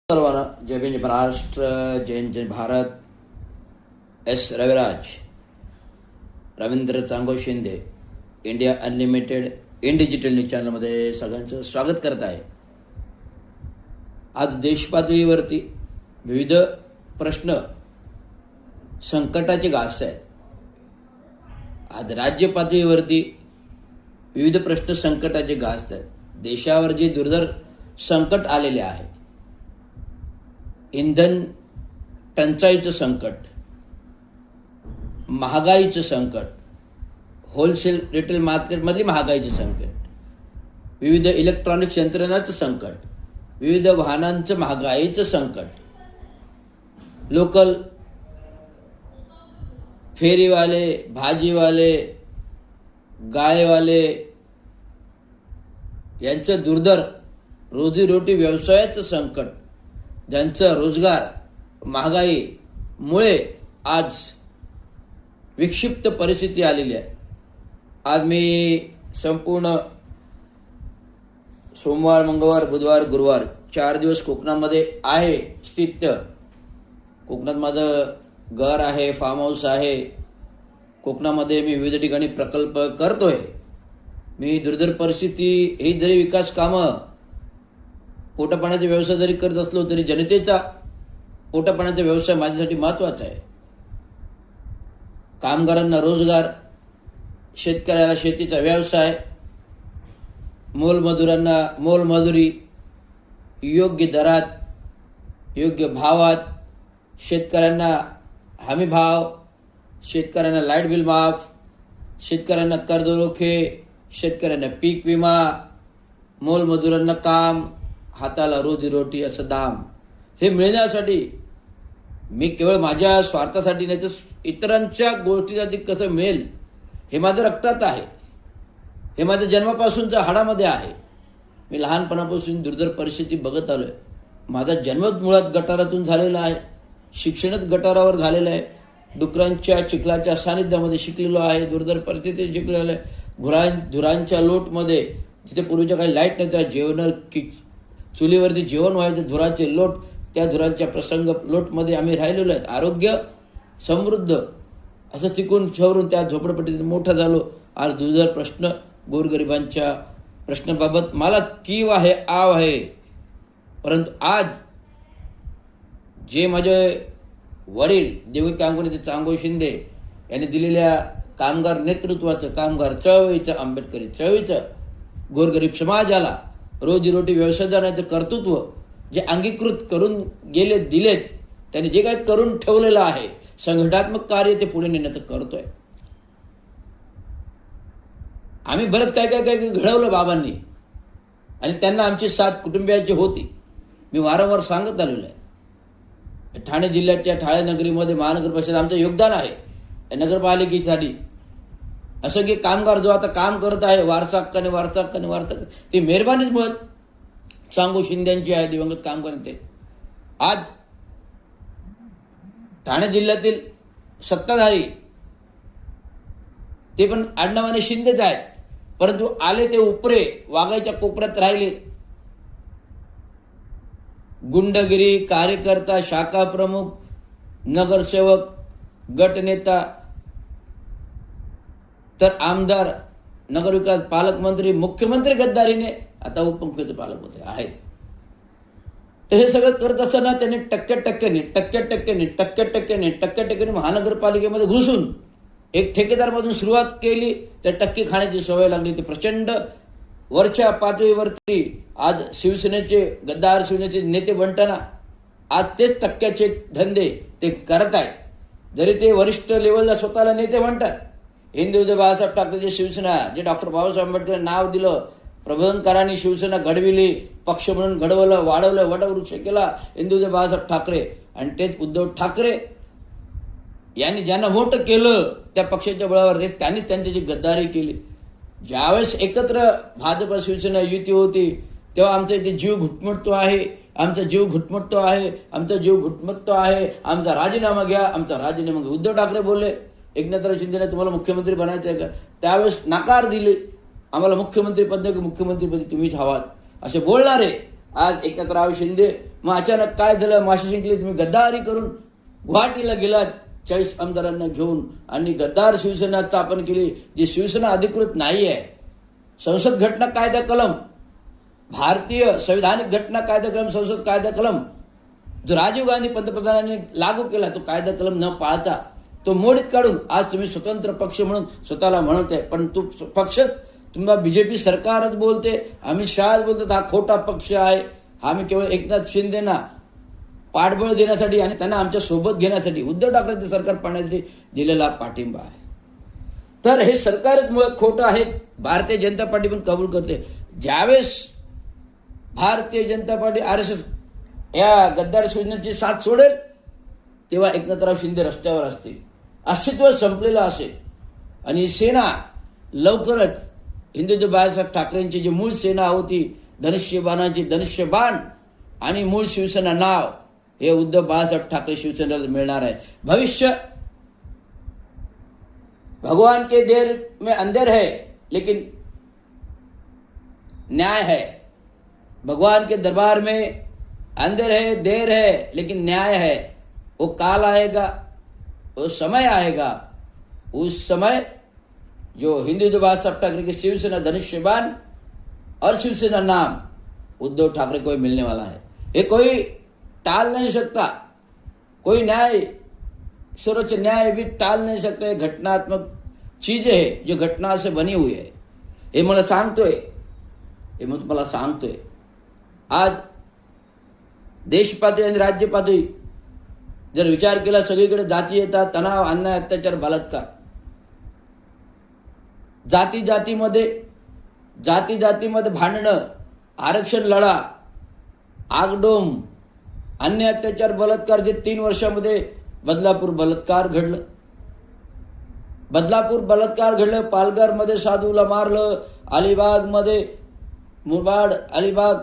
सर्वांना जय भीम, जय महाराष्ट्र, जय जय Bharat. S Raviraj, Ravindra Chango Shinde, India unlimited in digital news चॅनलमध्ये सगळ्यांचं स्वागत करत आहे. आज देशपातळीवरती विविध प्रश्न संकटाचे घास आहेत. आज राज्य पातळीवरती विविध प्रश्न संकटाचे घास आहेत. देशावर जे दुर्धर संकट आलेले आहे, इंधन टंचाईचं संकट, महागाईचं संकट, होलसेल रिटेल मार्केटमधली महागाईचं संकट, विविध इलेक्ट्रॉनिक्स यंत्रणाचं संकट, विविध वाहनांचं महागाईचं संकट, लोकल फेरीवाले, भाजीवाले, गायवाले यांचं दुर्धर रोजीरोटी व्यवसायाचं संकट, ज्यांचा रोजगार महागाईमुळे आज विक्षिप्त परिस्थिती आलेली आहे. आज मी संपूर्ण सोमवार, मंगळवार, बुधवार, गुरुवार 4 दिवस कोकणामध्ये आहे स्थित. कोकणात माझं घर आहे, फार्म हाऊस आहे. कोकणामध्ये मी विविध ठिकाणी प्रकल्प करतोय. मी दुर्धर परिस्थिती ही जरी विकास कामं, पोटापाण्याचा व्यवसाय जरी करत असलो तरी जनतेचा पोटापाण्याचा व्यवसाय माझ्यासाठी महत्त्वाचा आहे. कामगारांना रोजगार, शेतकऱ्याला शेतीचा व्यवसाय, मोलमजुरांना मोलमजुरी, योग्य दरात, योग्य भावात, शेतकऱ्यांना हमी भाव, शेतकऱ्यांना लाईट बिल माफ, शेतकऱ्यांना कर्जरोखे, शेतकऱ्यांना पीक विमा, मोलमजुरांना काम, हाताला रोजीरोटी असं दाम, हे मिळण्यासाठी मी केवळ माझ्या स्वार्थासाठी नाही तर इतरांच्या गोष्टीसाठी कसं मिळेल हे माझं रक्तात आहे. हे माझ्या जन्मापासूनच्या हाडामध्ये आहे. मी लहानपणापासून दुर्धर परिस्थिती बघत आलो आहे. माझा जन्मच मुळात गटारातून झालेला आहे. शिक्षणच गटारावर झालेलं आहे. डुकरांच्या चिखलाच्या सानिध्यामध्ये शिकलेलो आहे. दुर्धर परिस्थितीत शिकलेलो आहे. धुरांच्या लोटमध्ये, जिथे पूर्वीच्या काही लाईट नव्हत्या, चुलीवरती जेवण व्हायचं, धुराचे लोट, त्या धुराच्या प्रसंग लोटमध्ये आम्ही राहिलेलो आहेत. आरोग्य समृद्ध असं टिकून शहरून त्या झोपडपट्टीत मोठा झालो. आज दुर्धर प्रश्न, गोरगरिबांच्या प्रश्नाबाबत मला कीव आहे, आव आहे. परंतु आज जे माझे वडील देवगीत कामगार चांगो शिंदे यांनी दिलेल्या कामगार नेतृत्वाचं, कामगार चळवळीचं, आंबेडकरी चळवळीचं, गोरगरीब समाजाला रोजीरोटी व्यवसाय जाण्याचं कर्तृत्व जे अंगीकृत करून दिलेत, त्यांनी जे काही करून ठेवलेलं आहे संघटनात्मक कार्य, ते पुढे नेण्याचं करतोय. आम्ही बरंच काय घडवलं बाबांनी, आणि त्यांना आमची साथ कुटुंबियाची होती. मी वारंवार सांगत आलेलो आहे. ठाणे जिल्ह्याच्या ठाणे नगरीमध्ये महानगरपालिकेत आमचं योगदान आहे. नगरपालिकेसाठी असंख्य कामगार जो आता काम करत आहे, वारसा हक्काने ती मेहरबानीच मुळात चांगो शिंद्यांची आहे, दिवंगत कामगार. ते आज ठाणे जिल्ह्यातील सत्ताधारी ते पण आडनावाने शिंदेच आहेत, परंतु आले ते उपरे वाघाच्या कोपऱ्यात राहिले. गुंडगिरी, कार्यकर्ता, शाखा प्रमुख, नगरसेवक, गटनेता, तर आमदार, नगरविकास पालकमंत्री, मुख्यमंत्री गद्दारीने आता उपमुख्यमंत्री पालकमंत्री आहेत. तर हे सगळं करत असताना त्यांनी टक्क्याटक्क्याने महानगरपालिकेमध्ये घुसून एक ठेकेदारमधून सुरुवात केली. त्या टक्के खाण्याची सवय लागली. ती प्रचंड वरच्या पातळीवरती आज शिवसेनेचे गद्दार, शिवसेनेचे नेते बनताना आज तेच टक्क्याचे धंदे ते करत आहेत. जरी ते वरिष्ठ लेवलला स्वतःला नेते म्हणतात. हिंदू बाळासाहेब ठाकरेची शिवसेना, जे डॉक्टर बाबासाहेब आंबेडकर नाव दिलं, प्रबोधनकारांनी शिवसेना घडविली, पक्ष म्हणून घडवलं, वाढवलं, वटवृक्ष केला हिंदू बाळासाहेब ठाकरे. आणि तेच उद्धव ठाकरे यांनी ज्यांना वोट केलं त्या पक्षाच्या बळावर त्यांनी त्यांची गद्दारी केली. ज्यावेळेस एकत्र भाजप शिवसेना युती होती तेव्हा आमचा इथे जीव घुटमटतो आहे, आमचा जीव घुटमटतो आहे, आमचा राजीनामा घ्या, आमचा राजीनामा घ्या. उद्धव ठाकरे बोलले, एकनाथराव शिंदेने तुम्हाला मुख्यमंत्री बनायचं आहे का? त्यावेळेस नकार दिले. आम्हाला मुख्यमंत्रीपद की मुख्यमंत्रीपदी तुम्हीच हवात असे बोलणारे आज एकनाथराव शिंदे मग अचानक काय झालं, माशी जिंकली, तुम्ही गद्दारी करून गुवाहाटीला गेलात 40 आमदारांना घेऊन आणि गद्दार शिवसेना स्थापन केली, जी शिवसेना अधिकृत नाही आहे. संसद घटना कायदा कलम, भारतीय संविधानिक घटना कायदा कलम, संसद कायदा कलम जो राजीव गांधी पंतप्रधानांनी लागू केला, तो कायदा कलम न पाळता तो मोडीत काढून आज तुम्ही स्वतंत्र पक्ष म्हणून स्वतःला म्हणत आहे. पण तो पक्ष तुम्हाला बीजेपी सरकारच बोलते, अमित शहाच बोलतात हा खोटा पक्ष आहे. आम्ही केवळ एकनाथ शिंदेना पाठबळ देण्यासाठी आणि त्यांना आमच्या सोबत घेण्यासाठी उद्धव ठाकरेंचे सरकार पाडण्यासाठी दिलेला पाठिंबा आहे. तर हे सरकारच मुळात खोटं आहे. भारतीय जनता पार्टी पण कबूल करते. ज्यावेळेस भारतीय जनता पार्टी RSS या गद्दार शिवसेनेची साथ सोडेल तेव्हा एकनाथराव शिंदे रस्त्यावर असतील, अस्तित्व संपलेलं असेल आणि सेना लवकरच हिंदुत्व बाळासाहेब ठाकरेंची जी मूळ सेना होती, धनुष्यबाणाची धनुष्यबाण आणि मूळ शिवसेना नाव, हे उद्धव बाळासाहेब ठाकरे शिवसेनेला मिळणार आहे. भविष्य भगवान के देर में अंधेर है लेकिन न्याय है. भगवान के दरबार में अंधेर है, देर है, लेकिन न्याय है. वो काल आएगा, वो समय आएगा, उस समय जो हिंदुत्व बाळासाहेब ठाकरे की शिवसेना धनुष्यबाण और शिवसेना नाम उद्धव ठाकरे को मिलने वाला है. ये कोई टाल नहीं सकता, कोई न्याय, सर्वोच्च न्याय भी टाल नहीं सकता. ये घटनात्मक चीजें है जो घटना से बनी हुई है. हे मला सांगतोय, हे मग तुम्हाला सांगतोय. आज देश पातळी आणि राज्य पातळी जर विचार केला, सगळीकडे जातीयता, तणाव, अन्याय, अत्याचार, बलात्कार, जाती जातीमध्ये भांडणं, आरक्षण लढा, आगडोम, अन्याय, अत्याचार, बलात्कार, जे 3 वर्षामध्ये बदलापूर बलात्कार घडलं, पालघरमध्ये साधूला मारलं, अलिबागमध्ये मुरबाड अलिबाग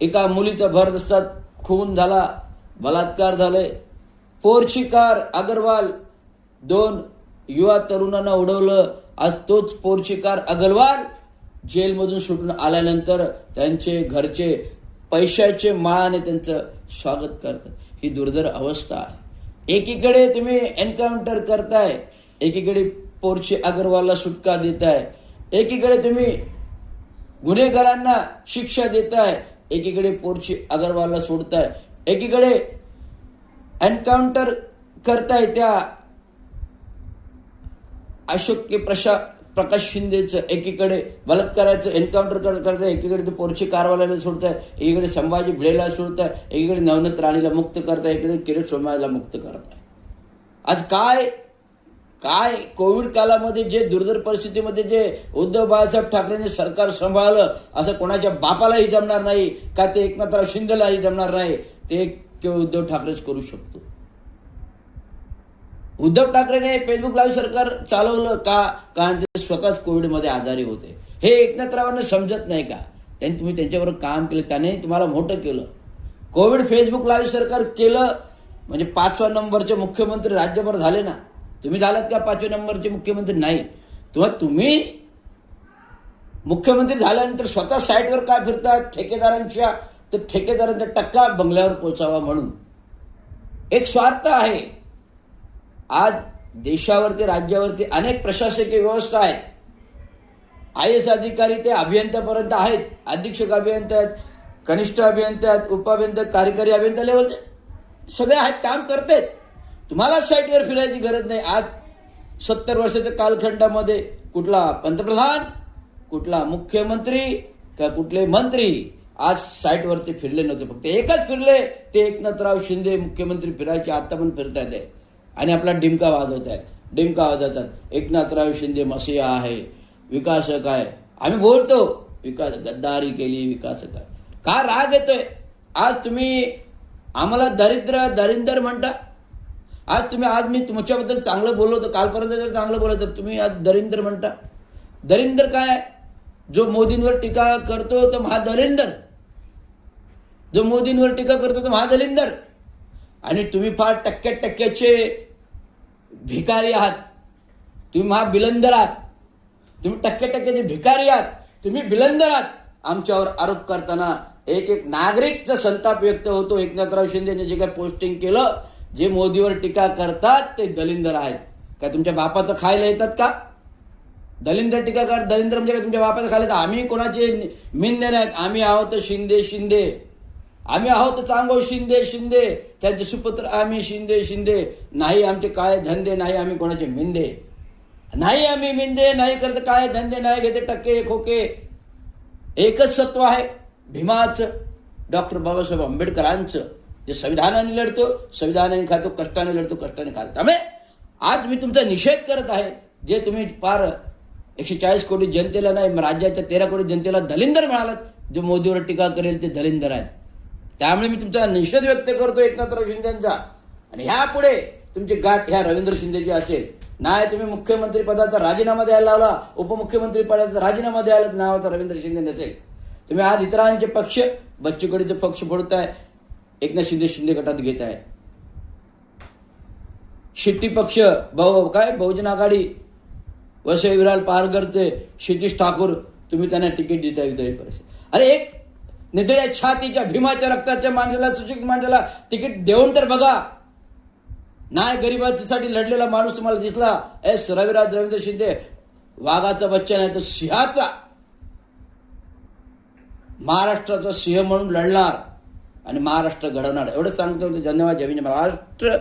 एका मुलीचा भरदस्तात खून झाला, बलात्कार झाले. पोर्शिकार अग्रवाल 2 युवा तरुणांना उडवलं. आज तोच पोर्शिकार अग्रवाल जेलमधून सुटून आल्यानंतर त्यांचे घरचे पैशाचे माळाने त्यांचं स्वागत करतात. ही दुर्धर अवस्था आहे. एकीकडे तुम्ही एन्काउंटर करताय, एकीकडे पोर्शे अग्रवालला सुटका देताय, एकीकडे तुम्ही गुन्हेगारांना शिक्षा देताय, एकीकडे पोर्शे अग्रवालला सोडताय, एकीकडे एन्काउंटर करताय त्या अशोक के प्रकाश शिंदेचं, एकीकडे बलात्काराचं एन्काउंटर करताय, एकीकडे पोर्शे कारवाल्याला सोडताय, एकीकडे संभाजी भिडेला सोडताय, एकीकडे नवनीत राणीला मुक्त करताय, एकीकडे किरीट सोमय्याला मुक्त करताय. आज काय कोविड कालामध्ये जे दुर्धर परिस्थितीमध्ये जे उद्धव बाळासाहेब ठाकरेंनी सरकार सांभाळलं, असं कोणाच्या बापालाही जमणार नाही का, ते एकनाथराव शिंदेलाही जमणार नाही. ते केवळ उद्धव ठाकरेच करू शकतो. उद्धव ठाकरेने फेसबुक लाईव्ह सरकार चालवलं का, कारण ते स्वतःच कोविडमध्ये आजारी होते. हे एकनाथरावांना समजत नाही का? तुम्ही त्यांच्याबरोबर काम केलं, त्याने तुम्हाला मोठं केलं. कोविड फेसबुक लाईव्ह सरकार केलं म्हणजे 5व्या नंबरचे मुख्यमंत्री राज्यभर झाले ना. तुम्ही झालात का 5व्या नंबरचे मुख्यमंत्री? नाही. तुम्ही मुख्यमंत्री झाल्यानंतर स्वतः साईटवर काय फिरतात ठेकेदारांच्या, तर ठेकेदारांचा टक्का बंगल्यावर पोचावा म्हणून एक स्वार्थ आहे. आज देशावरती राज्यावरती अनेक प्रशासकीय व्यवस्था आहेत. IAS अधिकारी ते अभियंत्यापर्यंत आहेत, अधीक्षक अभियंता आहेत, कनिष्ठ अभियंता आहेत, उपअभियंता, कार्यकारी अभियंता लेवलचे सगळे आहेत, काम करतात. तुम्हाला साईटवर फिरायची गरज नाही. आज 70 वर्षाच्या कालखंडामध्ये कुठला पंतप्रधान, कुठला मुख्यमंत्री का कुठले मंत्री आज साईटवरती फिरले नव्हते. फक्त एकच फिरले, ते एकनाथराव शिंदे मुख्यमंत्री फिरायचे, आता पण फिरतात आहे आणि आपला डिमका वाजवतात. एकनाथराव शिंदे मसीहा आहे, विकासक आहे. आम्ही बोलतो विकास, गद्दारी केली, विकासक आहे. का राग येतोय? आज तुम्ही आम्हाला दरिंदर म्हणता. आज मी तुमच्याबद्दल चांगलं बोललो होतो, कालपर्यंत जर चांगलं बोलायचं, तुम्ही आज दरिंदर म्हणता. दरिंदर काय? जो मोदींवर टीका करतो तो महादरिंदर, जो मोदींवर टीका करतो तो महादलिंदर. आणि तुम्ही फार टक्क्याचे भिकारी आहात. तुम्ही महाबिलंदर आहात. तुम्ही टक्क्याचे भिकारी आहात. तुम्ही बिलंदर आहात. आमच्यावर आरोप करताना एक एक नागरिकचा संताप व्यक्त होतो. एकनाथराव शिंदेने जे काही पोस्टिंग केलं, जे मोदीवर टीका करतात ते दलिंदर आहेत. काय तुमच्या बापाचं खायला येतात का? दलिंदर टीकाकार, दलिंदर म्हणजे काय तुमच्या बापाचं खायला येतं? आम्ही कोणाचे मिंदे नाहीत. आम्ही आहोत शिंदे शिंदे, आम्ही आहोत चांगो शिंदे शिंदे, त्यांचे सुपुत्र आम्ही शिंदे शिंदे. नाही आमचे काय धंदे, नाही आम्ही कोणाचे मिंदे, नाही आम्ही मिंदे, नाही करत काय धंदे, नाही घेते टक्के खोके. एकच सत्व आहे भीमाचं, डॉक्टर बाबासाहेब आंबेडकरांचं, जे संविधानाने लढतो, संविधानाने खातो, कष्टाने लढतो, कष्टाने खातो. त्यामुळे आज मी तुमचा निषेध करत आहे. जे तुम्ही पार 140 कोटी जनतेला नाही, राज्याच्या 13 कोटी जनतेला दलिंदर म्हणालात, जो मोदीवर टीका करेल ते दलिंदर आहेत. त्यामुळे मी तुमचा निषेध व्यक्त करतो एकनाथराव शिंदेचा. आणि ह्यापुढे तुमची गाठ ह्या रवींद्र शिंदेची असेल. नाही तुम्ही मुख्यमंत्री पदाचा राजीनामा द्यायला लावला, उपमुख्यमंत्री पदाचा राजीनामा द्यायला नावाचा रवींद्र शिंदे नसेल. तुम्ही आज इतरांचे पक्ष, बच्चू कडूचे पक्ष फोडताय, एकनाथ शिंदे गटात घेत आहे. शिट्टी पक्ष बहुजन आघाडी, वसई विराल पारगरचे क्षितिश ठाकूर, तुम्ही त्यांना तिकीट देताय विधायी परिषद. अरे एक निधड्या छातीच्या भीमाच्या रक्ताच्या माणसाला, सुशिक्षित माणसाला तिकीट देऊन तर बघा. नाही गरिबांसाठी लढलेला माणूस तुम्हाला दिसला, रविराज रवींद्र शिंदे वाघाचा बच्चा नाही तर सिंहाचा, महाराष्ट्राचा सिंह म्हणून लढणार आणि महाराष्ट्र घडवणार. एवढंच सांगतो. धन्यवाद. जय हिंद महाराष्ट्र.